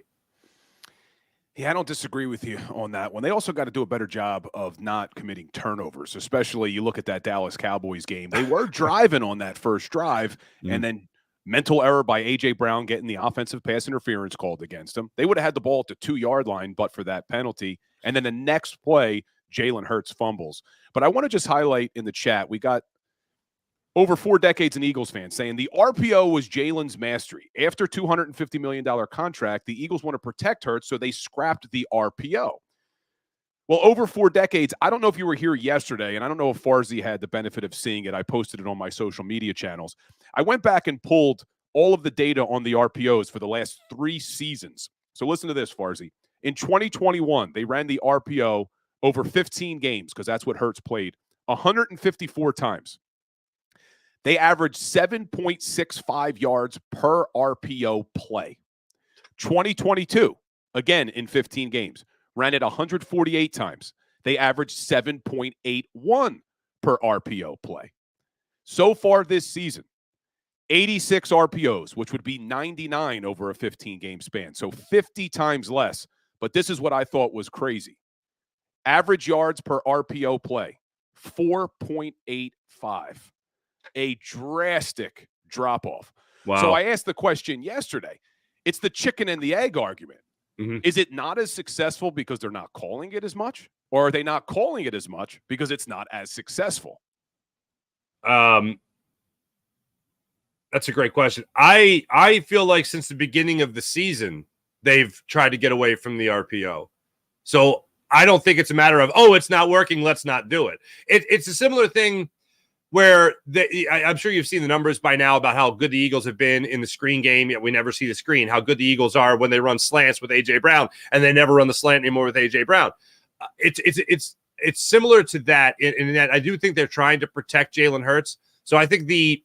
Speaker 2: Yeah, I don't disagree with you on that one. They also got to do a better job of not committing turnovers, especially you look at that Dallas Cowboys game. They were driving on that first drive, and then mental error by A.J. Brown getting the offensive pass interference called against him. They would have had the ball at the 2-yard line but for that penalty. And then the next play, Jalen Hurts fumbles. But I want to just highlight in the chat, we got over 4 decades in Eagles fans saying the RPO was Jalen's mastery. After $250 million contract, the Eagles want to protect Hurts, so they scrapped the RPO. Well, over 4 decades, I don't know if you were here yesterday, and I don't know if Farzi had the benefit of seeing it. I posted it on my social media channels. I went back and pulled all of the data on the RPOs for the last 3 seasons. So listen to this, Farzi. In 2021, they ran the RPO over 15 games, because that's what Hurts played, 154 times. They averaged 7.65 yards per RPO play. 2022, again in 15 games, ran it 148 times. They averaged 7.81 per RPO play. So far this season, 86 RPOs, which would be 99 over a 15-game span. So 50 times less. But this is what I thought was crazy. Average yards per RPO play, 4.85. A drastic drop-off. Wow. So I asked the question yesterday. It's the chicken and the egg argument. Mm-hmm. Is it not as successful because they're not calling it as much? Or are they not calling it as much because it's not as successful?
Speaker 6: That's a great question. I feel like since the beginning of the season, they've tried to get away from the RPO. So I don't think it's a matter of, it's not working, let's not do it. It's a similar thing where I'm sure you've seen the numbers by now about how good the Eagles have been in the screen game, yet we never see the screen, how good the Eagles are when they run slants with A.J. Brown, and they never run the slant anymore with A.J. Brown. It's similar to that in that I do think they're trying to protect Jalen Hurts. So I think the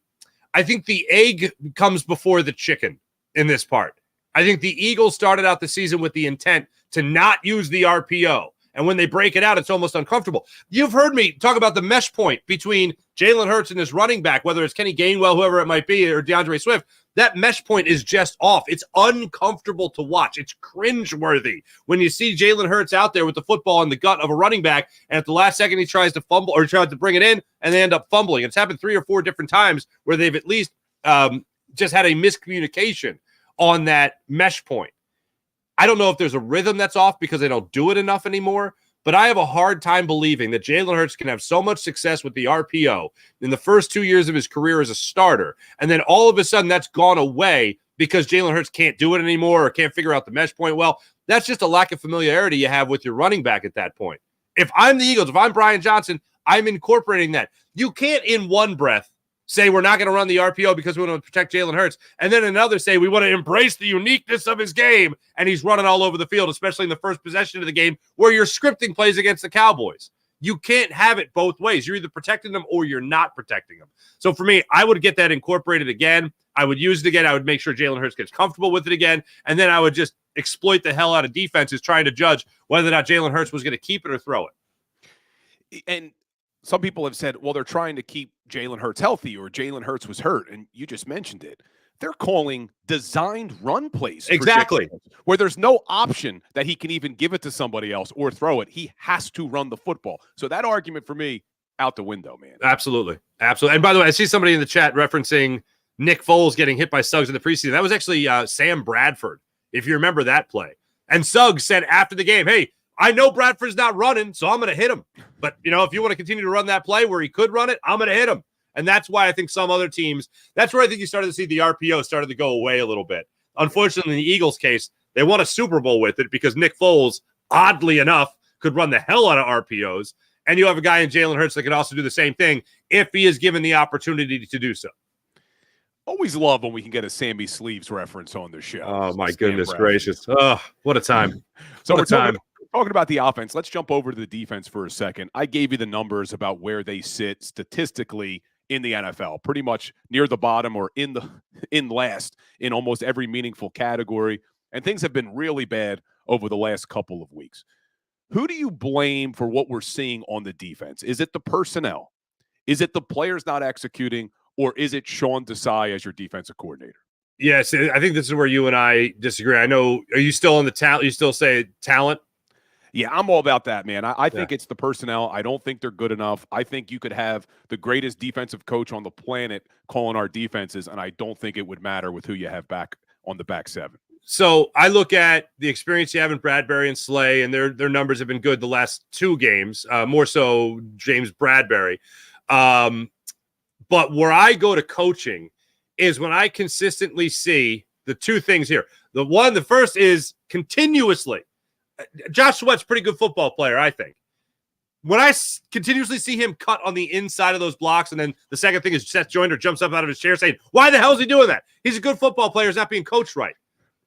Speaker 6: egg comes before the chicken in this part. I think the Eagles started out the season with the intent to not use the RPO. And when they break it out, it's almost uncomfortable. You've heard me talk about the mesh point between Jalen Hurts and his running back, whether it's Kenny Gainwell, whoever it might be, or DeAndre Swift. That mesh point is just off. It's uncomfortable to watch. It's cringeworthy when you see Jalen Hurts out there with the football in the gut of a running back, and at the last second he tries to fumble or tries to bring it in, and they end up fumbling. It's happened 3 or 4 different times where they've at least just had a miscommunication on that mesh point. I don't know if there's a rhythm that's off because they don't do it enough anymore, but I have a hard time believing that Jalen Hurts can have so much success with the RPO in the first 2 years of his career as a starter, and then all of a sudden that's gone away because Jalen Hurts can't do it anymore or can't figure out the mesh point. Well, that's just a lack of familiarity you have with your running back at that point. If I'm the Eagles, if I'm Brian Johnson, I'm incorporating that. You can't in one breath say we're not going to run the RPO because we want to protect Jalen Hurts, and then another say we want to embrace the uniqueness of his game, and he's running all over the field, especially in the first possession of the game where you're scripting plays against the Cowboys. You can't have it both ways. You're either protecting them or you're not protecting them. So for me, I would get that incorporated again. I would use it again. I would make sure Jalen Hurts gets comfortable with it again, and then I would just exploit the hell out of defenses trying to judge whether or not Jalen Hurts was going to keep it or throw it.
Speaker 2: And some people have said, well, they're trying to keep Jalen Hurts healthy or Jalen Hurts was hurt, and you just mentioned it. They're calling designed run plays.
Speaker 6: Exactly.
Speaker 2: Where there's no option that he can even give it to somebody else or throw it. He has to run the football. So that argument for me, out the window, man.
Speaker 6: Absolutely. And by the way, I see somebody in the chat referencing Nick Foles getting hit by Suggs in the preseason. That was actually Sam Bradford, if you remember that play. And Suggs said after the game, hey, I know Bradford's not running, so I'm going to hit him. But, if you want to continue to run that play where he could run it, I'm going to hit him. And that's why I think some other teams, that's where I think you started to see the RPO started to go away a little bit. Unfortunately, in the Eagles' case, they won a Super Bowl with it because Nick Foles, oddly enough, could run the hell out of RPOs. And you have a guy in Jalen Hurts that can also do the same thing if he is given the opportunity to do so.
Speaker 2: Always love when we can get a Sammy Sleeves reference on the show.
Speaker 6: Oh, my goodness gracious. Oh, what a time.
Speaker 2: So we're talking about the offense. Let's jump over to the defense for a second. I gave you the numbers about where they sit statistically in the NFL, pretty much near the bottom or in last in almost every meaningful category. And things have been really bad over the last couple of weeks. Who do you blame for what we're seeing on the defense? Is it the personnel? Is it the players not executing? Or is it Sean Desai as your defensive coordinator?
Speaker 6: Yes, I think this is where you and I disagree. I know, are you still on the talent? You still say talent?
Speaker 2: Yeah, I'm all about that, man. I think it's the personnel. I don't think they're good enough. I think you could have the greatest defensive coach on the planet calling our defenses, and I don't think it would matter with who you have back on the back seven.
Speaker 6: So I look at the experience you have in Bradbury and Slay, and their numbers have been good the last two games, more so James Bradbury. But where I go to coaching is when I consistently see the two things here. The first is continuously. Josh Sweat's a pretty good football player, I think. When I continuously see him cut on the inside of those blocks, and then the second thing is Seth Joyner jumps up out of his chair saying, why the hell is he doing that? He's a good football player. He's not being coached right.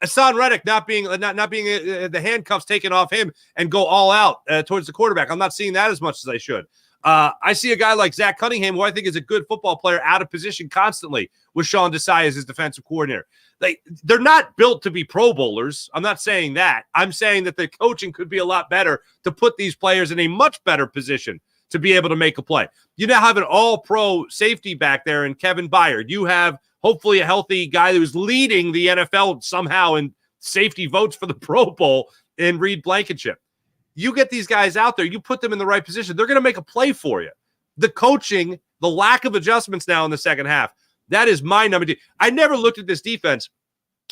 Speaker 6: Hassan Reddick not being the handcuffs taken off him and go all out towards the quarterback. I'm not seeing that as much as I should. I see a guy like Zach Cunningham, who I think is a good football player, out of position constantly with Sean Desai as his defensive coordinator. They're not built to be Pro Bowlers. I'm not saying that. I'm saying that the coaching could be a lot better to put these players in a much better position to be able to make a play. You now have an all-pro safety back there in Kevin Byard. You have hopefully a healthy guy who's leading the NFL somehow in safety votes for the Pro Bowl in Reed Blankenship. You get these guys out there, you put them in the right position, they're going to make a play for you. The coaching, the lack of adjustments now in the second half, that is my number two. I never looked at this defense,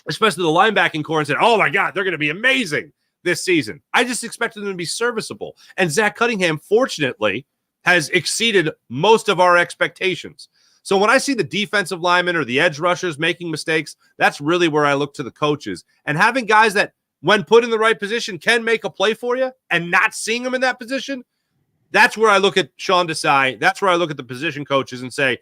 Speaker 6: especially the linebacking core, and said, oh my God, they're going to be amazing this season. I just expected them to be serviceable. And Zach Cunningham, fortunately, has exceeded most of our expectations. So when I see the defensive linemen or the edge rushers making mistakes, that's really where I look to the coaches. And having guys that, when put in the right position, can make a play for you, and not seeing them in that position, that's where I look at Sean Desai. That's where I look at the position coaches and say,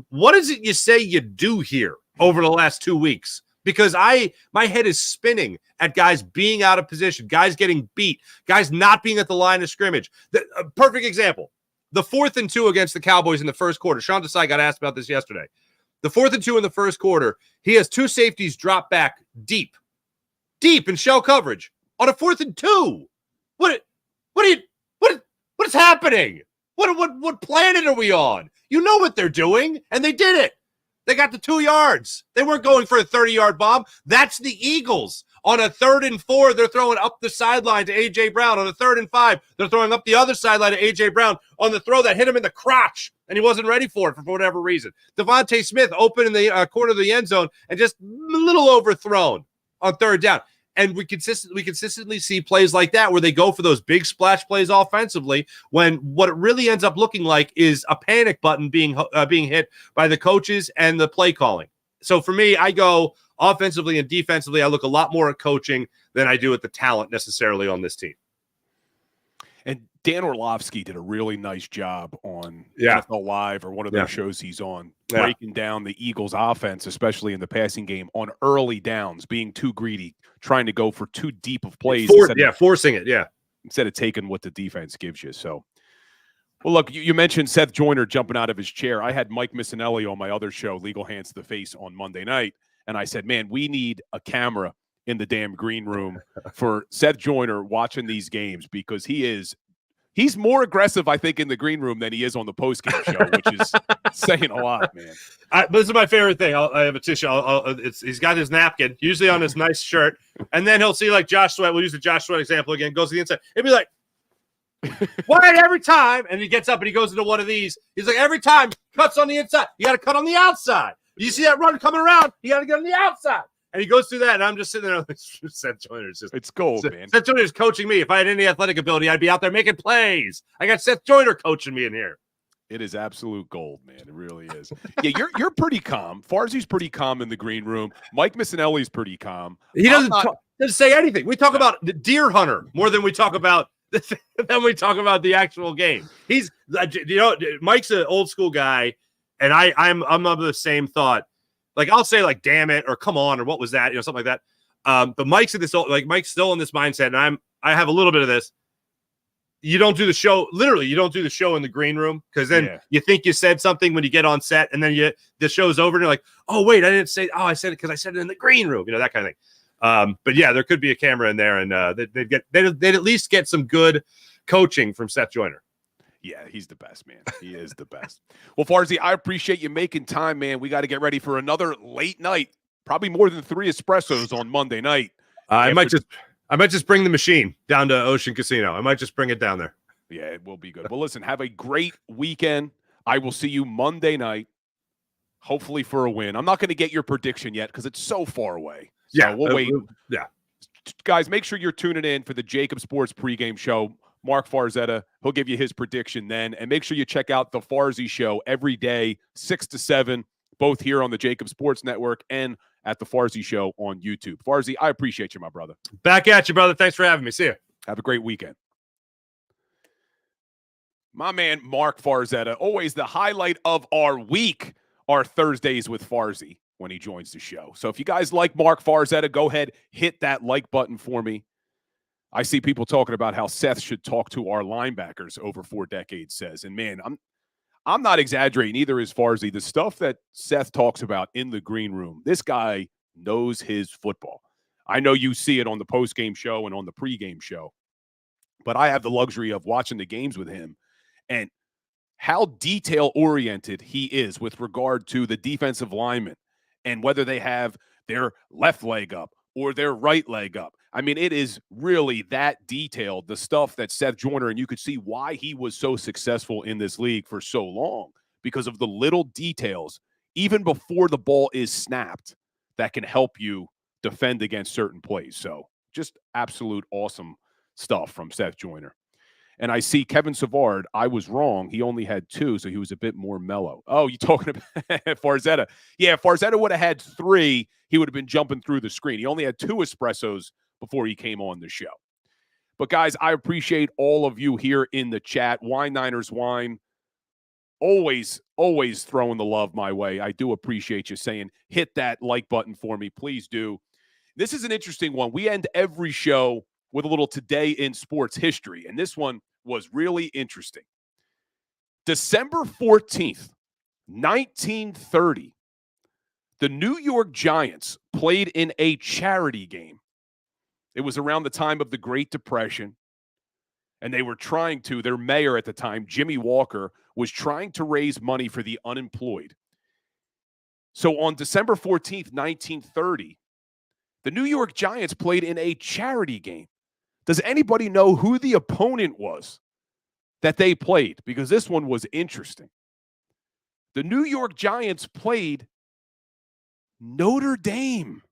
Speaker 6: what is it you say you do here over the last 2 weeks? Because my head is spinning at guys being out of position, guys getting beat, guys not being at the line of scrimmage. A perfect example, the 4th and 2 against the Cowboys in the first quarter. Sean Desai got asked about this yesterday. The 4th and 2 in the first quarter, he has two safeties drop back deep in shell coverage on a 4th and 2. What is happening? What planet are we on? You know what they're doing, and they did it. They got the 2 yards. They weren't going for a 30-yard bomb. That's the Eagles. On a 3rd and 4, they're throwing up the sideline to A.J. Brown. On a 3rd and 5, they're throwing up the other sideline to A.J. Brown on the throw that hit him in the crotch, and he wasn't ready for it for whatever reason. Devontae Smith open in the corner of the end zone and just a little overthrown on 3rd down. And we consistently see plays like that where they go for those big splash plays offensively when what it really ends up looking like is a panic button being hit by the coaches and the play calling. So for me, I go offensively and defensively. I look a lot more at coaching than I do at the talent necessarily on this team.
Speaker 2: And Dan Orlovsky did a really nice job on NFL Live or one of those shows he's on, breaking down the Eagles' offense, especially in the passing game, on early downs, being too greedy, trying to go for too deep of plays.
Speaker 6: Forcing it,
Speaker 2: instead of taking what the defense gives you. So, well, look, you mentioned Seth Joyner jumping out of his chair. I had Mike Missinelli on my other show, Legal Hands to the Face, on Monday night, and I said, man, we need a camera in the damn green room for Seth Joyner watching these games because he is He's more aggressive, I think, in the green room than he is on the postgame show, which is saying a lot, man.
Speaker 6: But this is my favorite thing. I have a tissue. He's got his napkin, usually on his nice shirt, and then he'll see like Josh Sweat. We'll use the Josh Sweat example again. Goes to the inside. He'll be like, "Why every time?" And he gets up and he goes into one of these. He's like, "Every time cuts on the inside. You got to cut on the outside. You see that run coming around? You got to get on the outside." And he goes through that, and I'm just sitting there. Seth Joyner's just
Speaker 2: it's gold, man.
Speaker 6: Seth Joyner's coaching me. If I had any athletic ability, I'd be out there making plays. I got Seth Joyner coaching me in here.
Speaker 2: It is absolute gold, man. It really is. Yeah, you're pretty calm. Farzi's pretty calm in the green room. Mike Missinelli's pretty calm.
Speaker 6: He doesn't say anything. We talk about the deer hunter more than we talk about the actual game. He's, Mike's an old school guy, and I'm of the same thought. Like I'll say like damn it or come on or what was that, something like that. But Mike's in this Mike's still in this mindset, and I have a little bit of this. You don't do the show. Literally, you don't do the show in the green room because then you think you said something when you get on set, and then the show's over, and you're like, oh wait, I didn't say. Oh, I said it because I said it in the green room. That kind of thing. But yeah, there could be a camera in there, and they'd at least get some good coaching from Seth Joyner.
Speaker 2: Yeah, he's the best, man. He is the best. Well, Farzi, I appreciate you making time, man. We got to get ready for another late night, probably more than 3 espressos on Monday night.
Speaker 6: I might just bring the machine down to Ocean Casino. I might just bring it down there.
Speaker 2: Yeah, it will be good. Well, listen, have a great weekend. I will see you Monday night, hopefully for a win. I'm not going to get your prediction yet because it's so far away. So we'll wait.
Speaker 6: Yeah.
Speaker 2: Guys, make sure you're tuning in for the JAKIB Sports pregame show. Mark Farzetta, he'll give you his prediction then. And make sure you check out the Farzi Show every day, 6 to 7, both here on the JAKIB Sports Network and at the Farzi Show on YouTube. Farzi, I appreciate you, my brother.
Speaker 6: Back at you, brother. Thanks for having me. See you.
Speaker 2: Have a great weekend. My man, Mark Farzetta, always the highlight of our week, our Thursdays with Farzi when he joins the show. So if you guys like Mark Farzetta, go ahead, hit that like button for me. I see people talking about how Seth should talk to our linebackers over 4 decades, says. And, man, I'm not exaggerating. Neither is Farzi. The stuff that Seth talks about in the green room, this guy knows his football. I know you see it on the postgame show and on the pregame show, but I have the luxury of watching the games with him and how detail-oriented he is with regard to the defensive linemen and whether they have their left leg up or their right leg up. I mean, it is really that detailed, the stuff that Seth Joyner, and you could see why he was so successful in this league for so long, because of the little details, even before the ball is snapped, that can help you defend against certain plays. So just absolute awesome stuff from Seth Joyner. And I see Kevin Savard, I was wrong. He only had 2, so he was a bit more mellow. Oh, you talking about Farzetta? Yeah, Farzetta would have had 3. He would have been jumping through the screen. He only had 2 espressos before he came on the show. But, guys, I appreciate all of you here in the chat. Wine Niners Wine, always throwing the love my way. I do appreciate you saying, hit that like button for me. Please do. This is an interesting one. We end every show with a little Today in Sports History, and this one was really interesting. December 14th, 1930, the New York Giants played in a charity game. It was around the time of the Great Depression, and they were trying to, their mayor at the time, Jimmy Walker, was trying to raise money for the unemployed. So on December 14th, 1930, the New York Giants played in a charity game. Does anybody know who the opponent was that they played? Because this one was interesting. The New York Giants played Notre Dame.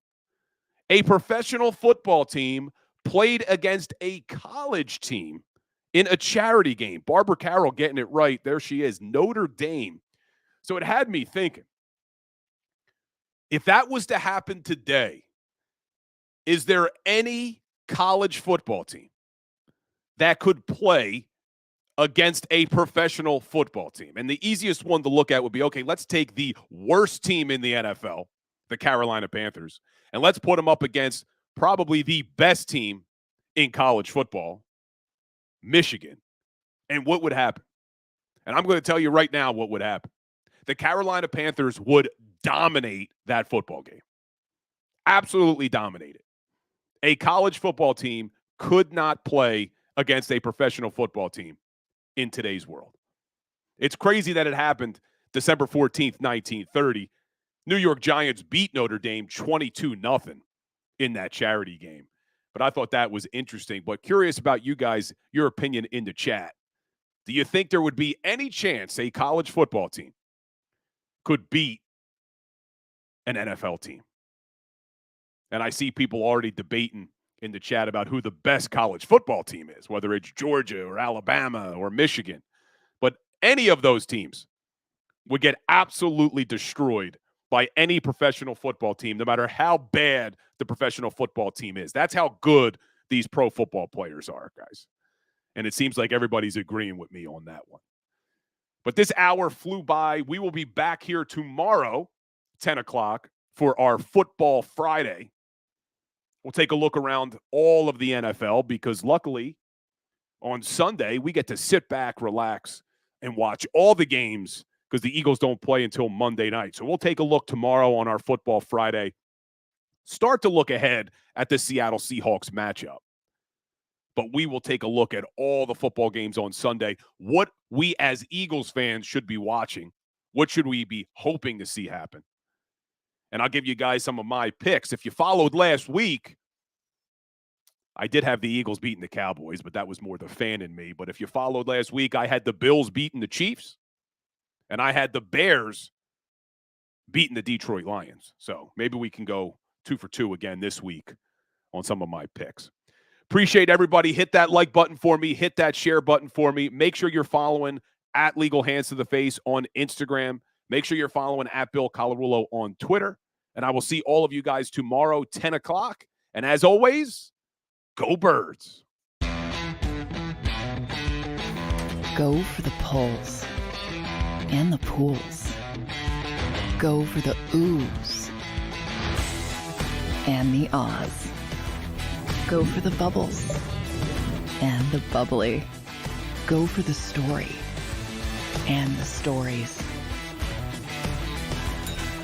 Speaker 2: A professional football team played against a college team in a charity game. Barbara Carroll getting it right. There she is, Notre Dame. So it had me thinking, if that was to happen today, is there any college football team that could play against a professional football team? And the easiest one to look at would be, okay, let's take the worst team in the NFL, the Carolina Panthers, and let's put them up against probably the best team in college football, Michigan. And what would happen? And I'm going to tell you right now what would happen. The Carolina Panthers would dominate that football game. Absolutely dominate it. A college football team could not play against a professional football team in today's world. It's crazy that it happened December 14th, 1930. New York Giants beat Notre Dame 22-0 in that charity game. But I thought that was interesting. But curious about you guys, your opinion in the chat. Do you think there would be any chance a college football team could beat an NFL team? And I see people already debating in the chat about who the best college football team is, whether it's Georgia or Alabama or Michigan. But any of those teams would get absolutely destroyed by any professional football team, no matter how bad the professional football team is. That's how good these pro football players are, guys. And it seems like everybody's agreeing with me on that one. But this hour flew by. We will be back here tomorrow, 10 o'clock, for our Football Friday. We'll take a look around all of the NFL because luckily on Sunday, we get to sit back, relax, and watch all the games because the Eagles don't play until Monday night. So we'll take a look tomorrow on our Football Friday. Start to look ahead at the Seattle Seahawks matchup. But we will take a look at all the football games on Sunday. What we as Eagles fans should be watching. What should we be hoping to see happen? And I'll give you guys some of my picks. If you followed last week, I did have the Eagles beating the Cowboys, but that was more the fan in me. But if you followed last week, I had the Bills beating the Chiefs, and I had the Bears beating the Detroit Lions. So maybe we can go 2 for 2 again this week on some of my picks. Appreciate everybody. Hit that like button for me. Hit that share button for me. Make sure you're following at Legal Hands to the Face on Instagram. Make sure you're following at Bill Colarulo on Twitter. And I will see all of you guys tomorrow, 10 o'clock. And as always, go Birds.
Speaker 1: Go for the polls and the pools. Go for the oohs and the ahs. Go for the bubbles and the bubbly. Go for the story and the stories.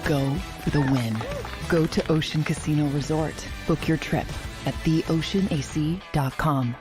Speaker 1: Go for the win. Go to Ocean Casino Resort. Book your trip at theoceanac.com.